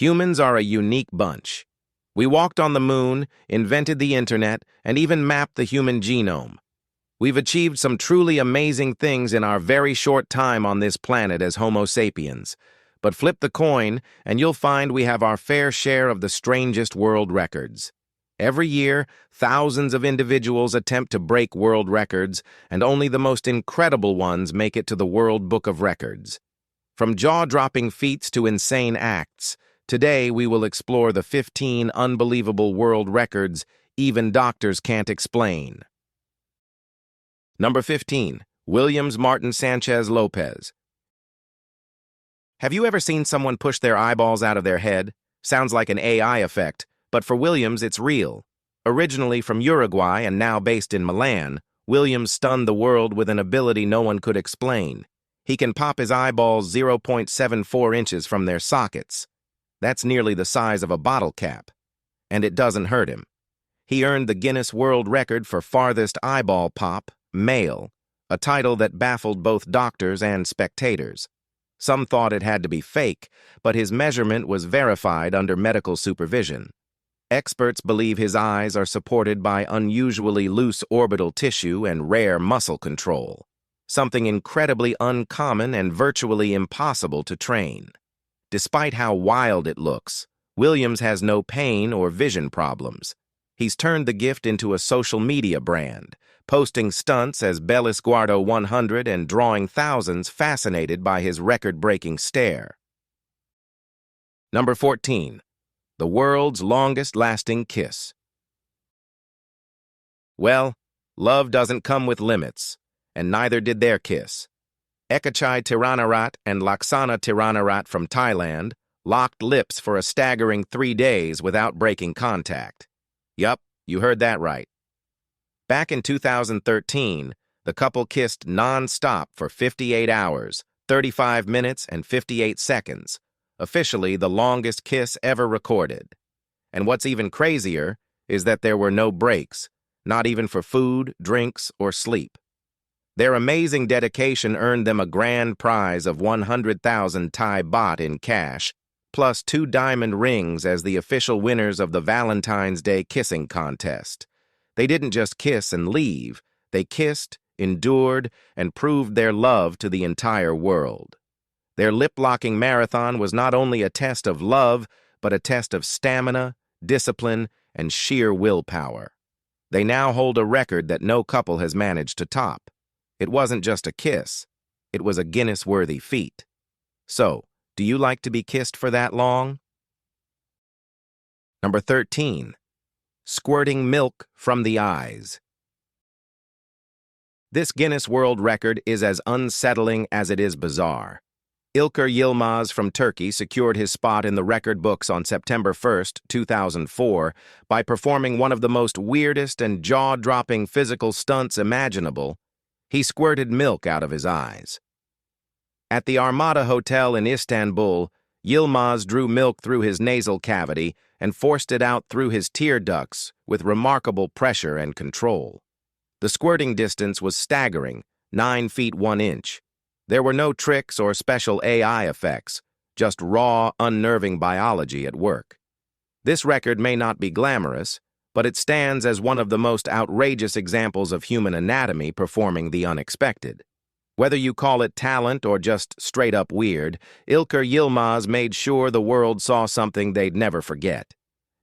Humans are a unique bunch. We walked on the moon, invented the internet, and even mapped the human genome. We've achieved some truly amazing things in our very short time on this planet as Homo sapiens. But flip the coin, and you'll find we have our fair share of the strangest world records. Every year, thousands of individuals attempt to break world records, and only the most incredible ones make it to the World Book of Records. From jaw-dropping feats to insane acts, today we will explore the 15 unbelievable world records even doctors can't explain. Number 15. Williams Martin Sanchez Lopez. Have you ever seen someone push their eyeballs out of their head? Sounds like an AI effect, but for Williams it's real. Originally from Uruguay and now based in Milan, Williams stunned the world with an ability no one could explain. He can pop his eyeballs 0.74 inches from their sockets. That's nearly the size of a bottle cap. And it doesn't hurt him. He earned the Guinness World Record for farthest eyeball pop, male, a title that baffled both doctors and spectators. Some thought it had to be fake, but his measurement was verified under medical supervision. Experts believe his eyes are supported by unusually loose orbital tissue and rare muscle control, something incredibly uncommon and virtually impossible to train. Despite how wild it looks, Williams has no pain or vision problems. He's turned the gift into a social media brand, posting stunts as Bellisguardo 100 and drawing thousands fascinated by his record-breaking stare. Number 14. The world's longest-lasting kiss. Well, love doesn't come with limits, and neither did their kiss. Ekachai Tiranarat and Laksana Tiranarat from Thailand locked lips for a staggering 3 days without breaking contact. Yup, you heard that right. Back in 2013, the couple kissed non-stop for 58 hours, 35 minutes, and 58 seconds, officially the longest kiss ever recorded. And what's even crazier is that there were no breaks, not even for food, drinks, or sleep. Their amazing dedication earned them a grand prize of 100,000 Thai baht in cash, plus 2 diamond rings as the official winners of the Valentine's Day kissing contest. They didn't just kiss and leave. They kissed, endured, and proved their love to the entire world. Their lip-locking marathon was not only a test of love, but a test of stamina, discipline, and sheer willpower. They now hold a record that no couple has managed to top. It wasn't just a kiss. It was a Guinness-worthy feat. So, do you like to be kissed for that long? Number 13. Squirting milk from the eyes. This Guinness World Record is as unsettling as it is bizarre. İlker Yılmaz from Turkey secured his spot in the record books on September 1, 2004, by performing one of the most weirdest and jaw-dropping physical stunts imaginable. He squirted milk out of his eyes. At the Armada Hotel in Istanbul, Yılmaz drew milk through his nasal cavity and forced it out through his tear ducts with remarkable pressure and control. The squirting distance was staggering, 9 feet 1 inch. There were no tricks or special AI effects, just raw, unnerving biology at work. This record may not be glamorous, but it stands as one of the most outrageous examples of human anatomy performing the unexpected. Whether you call it talent or just straight-up weird, İlker Yılmaz made sure the world saw something they'd never forget.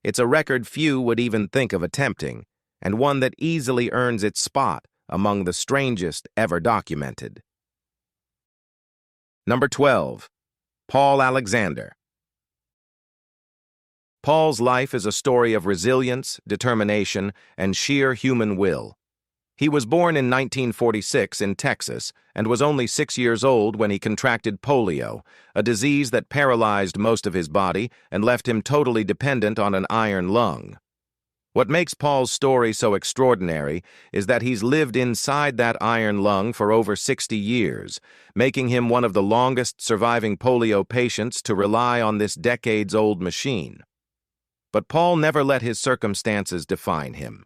It's a record few would even think of attempting, and one that easily earns its spot among the strangest ever documented. Number 12. Paul Alexander. Paul's life is a story of resilience, determination, and sheer human will. He was born in 1946 in Texas and was only 6 years old when he contracted polio, a disease that paralyzed most of his body and left him totally dependent on an iron lung. What makes Paul's story so extraordinary is that he's lived inside that iron lung for over 60 years, making him one of the longest surviving polio patients to rely on this decades-old machine. But Paul never let his circumstances define him.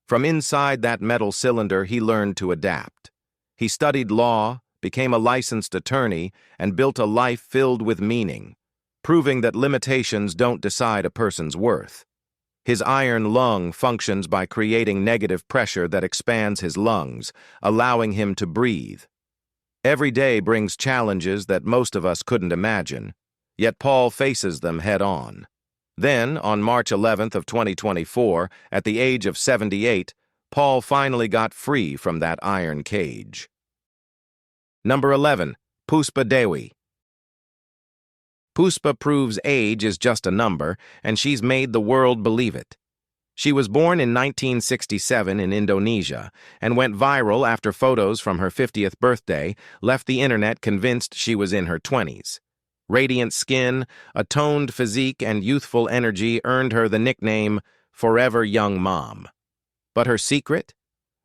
From inside that metal cylinder, he learned to adapt. He studied law, became a licensed attorney, and built a life filled with meaning. proving that limitations don't decide a person's worth. His iron lung functions by creating negative pressure that expands his lungs, allowing him to breathe. Every day brings challenges that most of us couldn't imagine, yet Paul faces them head-on. Then, on March 11th of 2024, at the age of 78, Paul finally got free from that iron cage. Number 11. Puspa Dewi. Puspa proves age is just a number, and she's made the world believe it. She was born in 1967 in Indonesia and went viral after photos from her 50th birthday left the internet convinced she was in her 20s. Radiant skin, a toned physique, and youthful energy earned her the nickname Forever Young Mom. But her secret?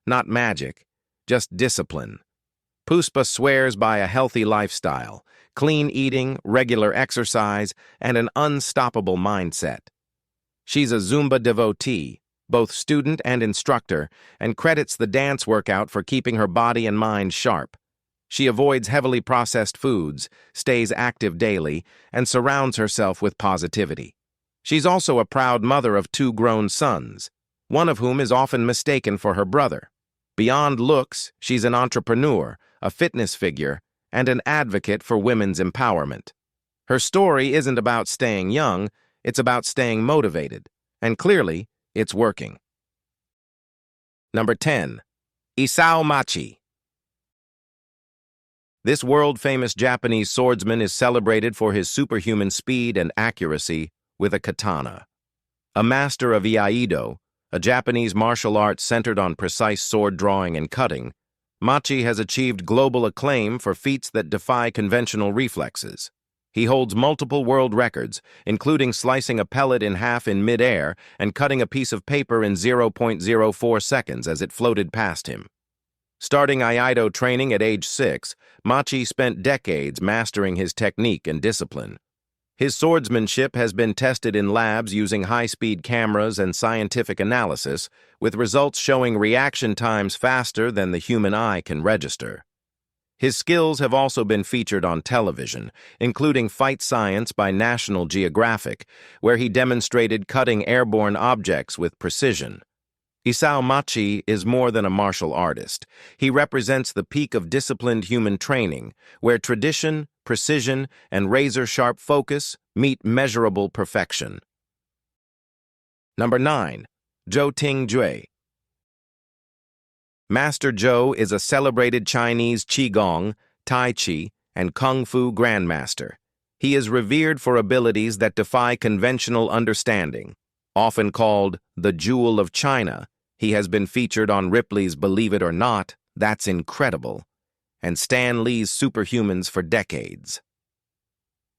Not magic, just discipline. Puspa swears by a healthy lifestyle, clean eating, regular exercise, and an unstoppable mindset. She's a Zumba devotee, both student and instructor, and credits the dance workout for keeping her body and mind sharp. She avoids heavily processed foods, stays active daily, and surrounds herself with positivity. She's also a proud mother of 2 grown sons, one of whom is often mistaken for her brother. Beyond looks, she's an entrepreneur, a fitness figure, and an advocate for women's empowerment. Her story isn't about staying young, it's about staying motivated, and clearly, it's working. Number 10. Isao Machi. This world-famous Japanese swordsman is celebrated for his superhuman speed and accuracy with a katana. A master of Iaido, a Japanese martial art centered on precise sword drawing and cutting, Machi has achieved global acclaim for feats that defy conventional reflexes. He holds multiple world records, including slicing a pellet in half in mid-air and cutting a piece of paper in 0.04 seconds as it floated past him. Starting Iaido training at age 6, Machi spent decades mastering his technique and discipline. His swordsmanship has been tested in labs using high-speed cameras and scientific analysis, with results showing reaction times faster than the human eye can register. His skills have also been featured on television, including Fight Science by National Geographic, where he demonstrated cutting airborne objects with precision. Isao Machi is more than a martial artist. He represents the peak of disciplined human training, where tradition, precision, and razor-sharp focus meet measurable perfection. Number 9. Joe Ting. Master Joe is a celebrated Chinese Qigong, Tai Chi, and Kung Fu grandmaster. He is revered for abilities that defy conventional understanding. Often called the Jewel of China, he has been featured on Ripley's Believe It or Not, That's Incredible, and Stan Lee's Superhumans for decades.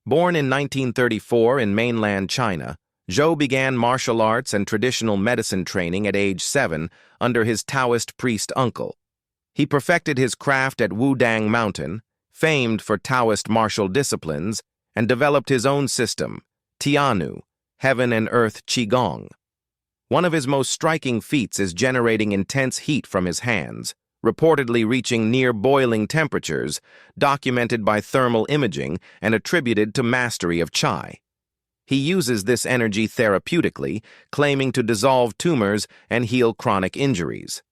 Born in 1934 in mainland China, Joe began martial arts and traditional medicine training at age 7 under his Taoist priest uncle. He perfected his craft at Wudang Mountain, famed for Taoist martial disciplines, and developed his own system, Tianu, Heaven and Earth Qigong. One of his most striking feats is generating intense heat from his hands, reportedly reaching near boiling temperatures, documented by thermal imaging and attributed to mastery of Chai. He uses this energy therapeutically, claiming to dissolve tumors and heal chronic injuries.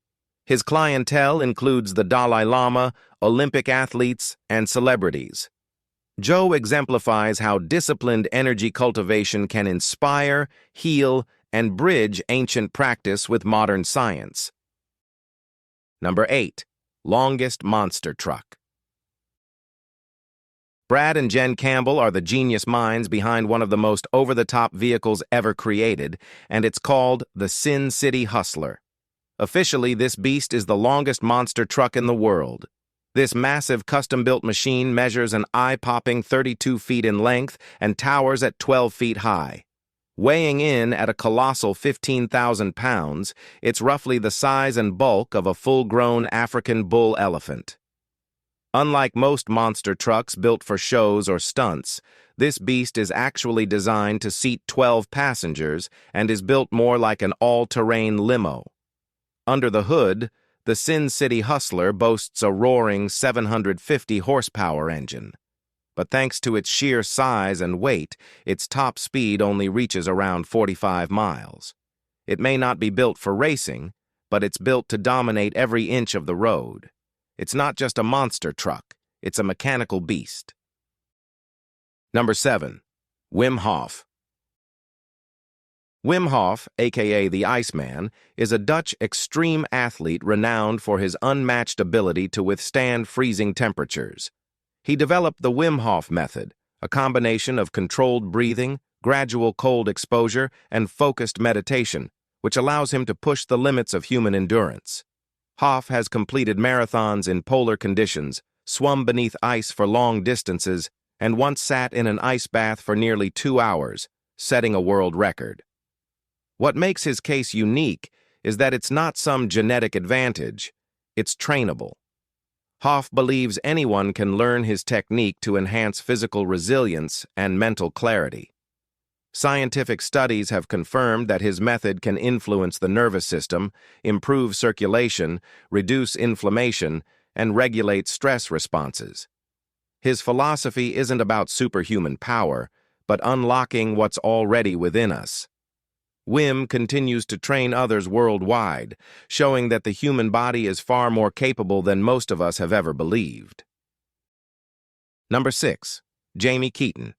His clientele includes the Dalai Lama, Olympic athletes, and celebrities. Joe exemplifies how disciplined energy cultivation can inspire, heal, and bridge ancient practice with modern science. Number 8. Longest monster truck. Brad and Jen Campbell are the genius minds behind one of the most over-the-top vehicles ever created, and it's called the Sin City Hustler. Officially, this beast is the longest monster truck in the world. This massive custom-built machine measures an eye-popping 32 feet in length and towers at 12 feet high. Weighing in at a colossal 15,000 pounds, it's roughly the size and bulk of a full-grown African bull elephant. Unlike most monster trucks built for shows or stunts, this beast is actually designed to seat 12 passengers and is built more like an all-terrain limo. Under the hood, the Sin City Hustler boasts a roaring 750 horsepower engine. but thanks to its sheer size and weight, its top speed only reaches around 45 miles. It may not be built for racing, but it's built to dominate every inch of the road. It's not just a monster truck, it's a mechanical beast. Number 7. Wim Hof. Wim Hof, aka the Iceman, is a Dutch extreme athlete renowned for his unmatched ability to withstand freezing temperatures. He developed the Wim Hof method, a combination of controlled breathing, gradual cold exposure, and focused meditation, which allows him to push the limits of human endurance. Hof has completed marathons in polar conditions, swum beneath ice for long distances, and once sat in an ice bath for nearly 2 hours, setting a world record. What makes his case unique is that it's not some genetic advantage, it's trainable. Hof believes anyone can learn his technique to enhance physical resilience and mental clarity. Scientific studies have confirmed that his method can influence the nervous system, improve circulation, reduce inflammation, and regulate stress responses. His philosophy isn't about superhuman power, but unlocking what's already within us. Wim continues to train others worldwide, showing that the human body is far more capable than most of us have ever believed. Number 6. Jamie Keaton.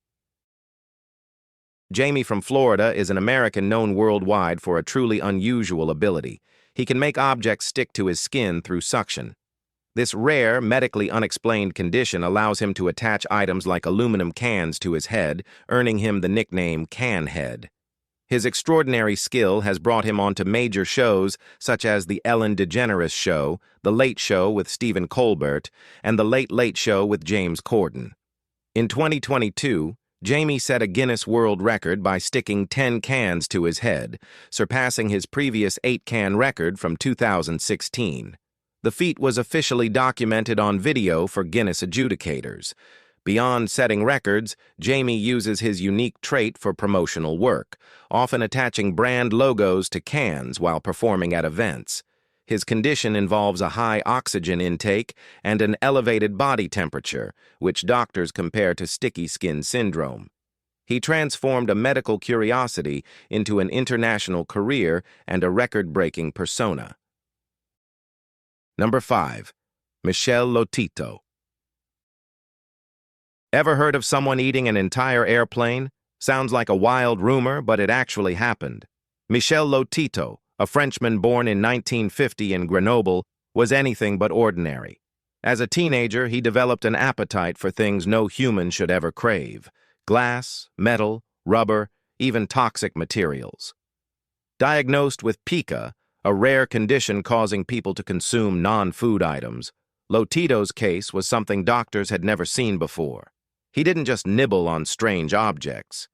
Jamie from Florida is an American known worldwide for a truly unusual ability. He can make objects stick to his skin through suction. This rare, medically unexplained condition allows him to attach items like aluminum cans to his head, earning him the nickname Can Head. His extraordinary skill has brought him onto major shows such as The Ellen DeGeneres Show, The Late Show with Stephen Colbert, and The Late Late Show with James Corden. In 2022, Jamie set a Guinness World Record by sticking 10 cans to his head, surpassing his previous 8-can record from 2016. The feat was officially documented on video for Guinness adjudicators. Beyond setting records, Jamie uses his unique trait for promotional work, often attaching brand logos to cans while performing at events. His condition involves a high oxygen intake and an elevated body temperature, which doctors compare to sticky skin syndrome. He transformed a medical curiosity into an international career and a record-breaking persona. Number 5. Michel Lotito. Ever heard of someone eating an entire airplane? Sounds like a wild rumor, but it actually happened. Michel Lotito, a Frenchman born in 1950 in Grenoble, was anything but ordinary. As a teenager, he developed an appetite for things no human should ever crave: glass, metal, rubber, even toxic materials. Diagnosed with pica, a rare condition causing people to consume non-food items, Lotito's case was something doctors had never seen before. He didn't just nibble on strange objects.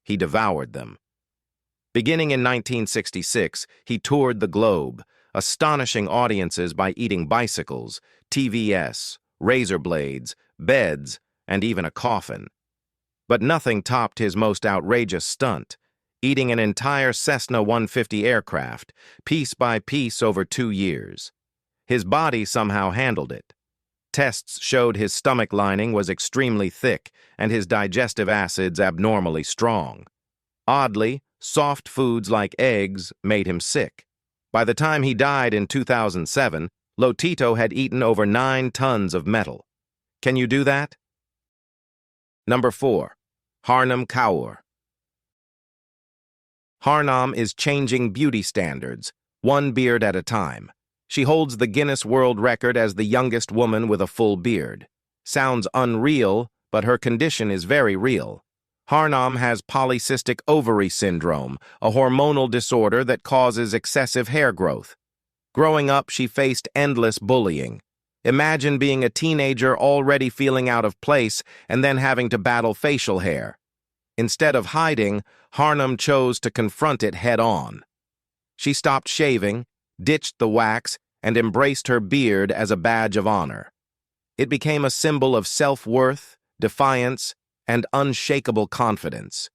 He devoured them. Beginning in 1966, he toured the globe, astonishing audiences by eating bicycles, TVS, razor blades, beds, and even a coffin. But nothing topped his most outrageous stunt, eating an entire Cessna 150 aircraft, piece by piece over 2 years. His body somehow handled it. Tests showed his stomach lining was extremely thick and his digestive acids abnormally strong. Oddly, soft foods like eggs made him sick. By the time he died in 2007, Lotito had eaten over 9 tons of metal. Can you do that? Number 4. Harnam Kaur. Harnam is changing beauty standards, one beard at a time. She holds the Guinness World Record as the youngest woman with a full beard. Sounds unreal, but her condition is very real. Harnam has polycystic ovary syndrome, a hormonal disorder that causes excessive hair growth. Growing up, she faced endless bullying. Imagine being a teenager already feeling out of place and then having to battle facial hair. Instead of hiding, Harnam chose to confront it head-on. She stopped shaving, ditched the wax, and embraced her beard as a badge of honor. It became a symbol of self-worth, defiance, and unshakable confidence.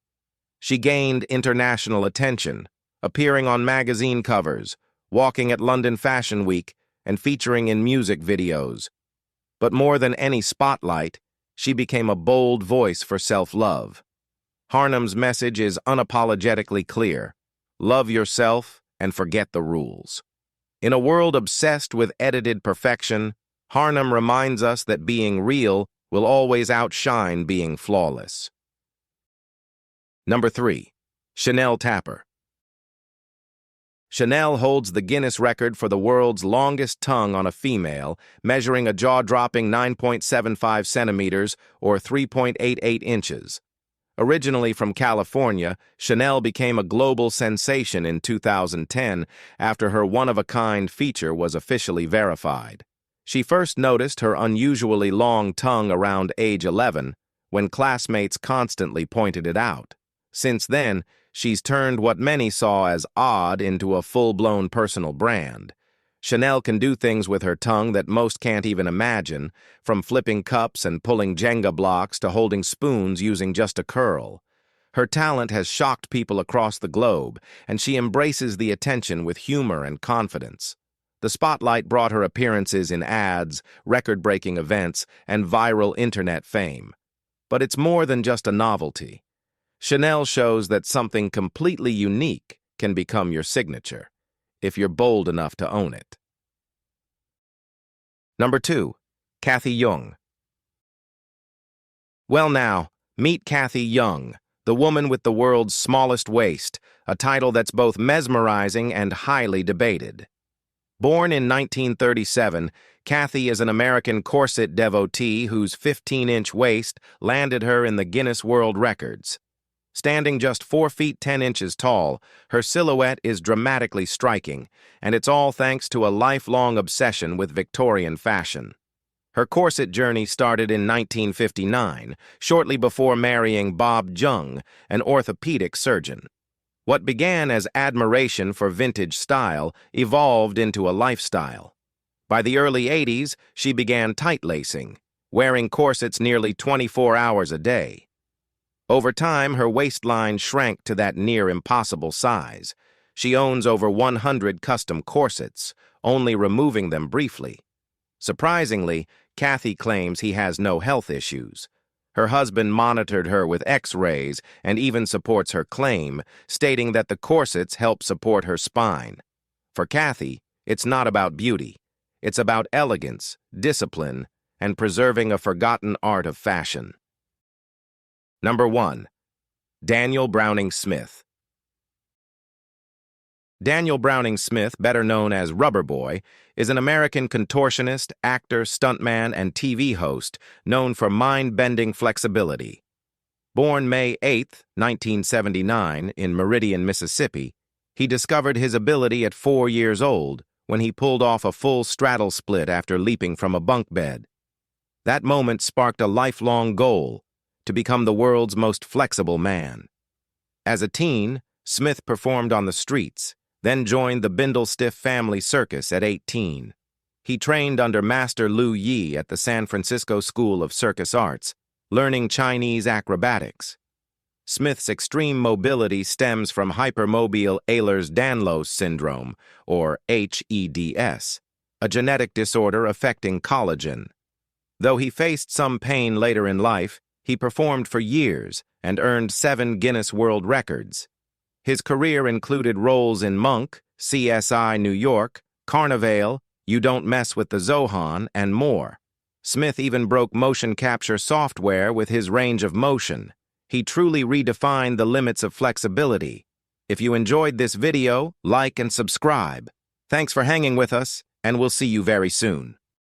She gained international attention, appearing on magazine covers, walking at London Fashion Week, and featuring in music videos. But more than any spotlight, She became a bold voice for self-love. Harnam's message is unapologetically clear. Love yourself and forget the rules. In a world obsessed with edited perfection, Harnam reminds us that being real will always outshine being flawless. Number 3. Chanel Tapper. Chanel holds the Guinness record for the world's longest tongue on a female, measuring a jaw-dropping 9.75 centimeters or 3.88 inches. Originally from California, Chanel became a global sensation in 2010 after her one-of-a-kind feature was officially verified. She first noticed her unusually long tongue around age 11, when classmates constantly pointed it out. Since then, she's turned what many saw as odd into a full-blown personal brand. Chanel can do things with her tongue that most can't even imagine, from flipping cups and pulling Jenga blocks to holding spoons using just a curl. Her talent has shocked people across the globe, and she embraces the attention with humor and confidence. The spotlight brought her appearances in ads, record-breaking events, and viral internet fame. But it's more than just a novelty. Chanel shows that something completely unique can become your signature, if you're bold enough to own it. Number 2. Kathy Young. Well now, meet Kathy Young, the woman with the world's smallest waist, a title that's both mesmerizing and highly debated. Born in 1937, Kathy is an American corset devotee whose 15-inch waist landed her in the Guinness World Records. Standing just 4 feet 10 inches tall, her silhouette is dramatically striking, and it's all thanks to a lifelong obsession with Victorian fashion. Her corset journey started in 1959, shortly before marrying Bob Jung, an orthopedic surgeon. What began as admiration for vintage style evolved into a lifestyle. By the early 80s, she began tight-lacing, wearing corsets nearly 24 hours a day. Over time, her waistline shrank to that near-impossible size. She owns over 100 custom corsets, only removing them briefly. Surprisingly, Kathy claims he has no health issues. Her husband monitored her with X-rays and even supports her claim, stating that the corsets help support her spine. For Kathy, it's not about beauty. It's about elegance, discipline, and preserving a forgotten art of fashion. Number 1. Daniel Browning Smith. Daniel Browning Smith, better known as Rubberboy, is an American contortionist, actor, stuntman, and TV host known for mind-bending flexibility. Born May 8, 1979, in Meridian, Mississippi, he discovered his ability at 4 years old when he pulled off a full straddle split after leaping from a bunk bed. That moment sparked a lifelong goal: to become the world's most flexible man. As a teen, Smith performed on the streets, then joined the Bindlestiff family circus at 18. He trained under Master Lu Yi at the San Francisco School of Circus Arts, learning Chinese acrobatics. Smith's extreme mobility stems from hypermobile Ehlers-Danlos syndrome, or HEDS, a genetic disorder affecting collagen. Though he faced some pain later in life, he performed for years and earned 7 Guinness World Records. His career included roles in Monk, CSI New York, Carnivale, You Don't Mess with the Zohan, and more. Smith even broke motion capture software with his range of motion. He truly redefined the limits of flexibility. If you enjoyed this video, like and subscribe. Thanks for hanging with us, and we'll see you very soon.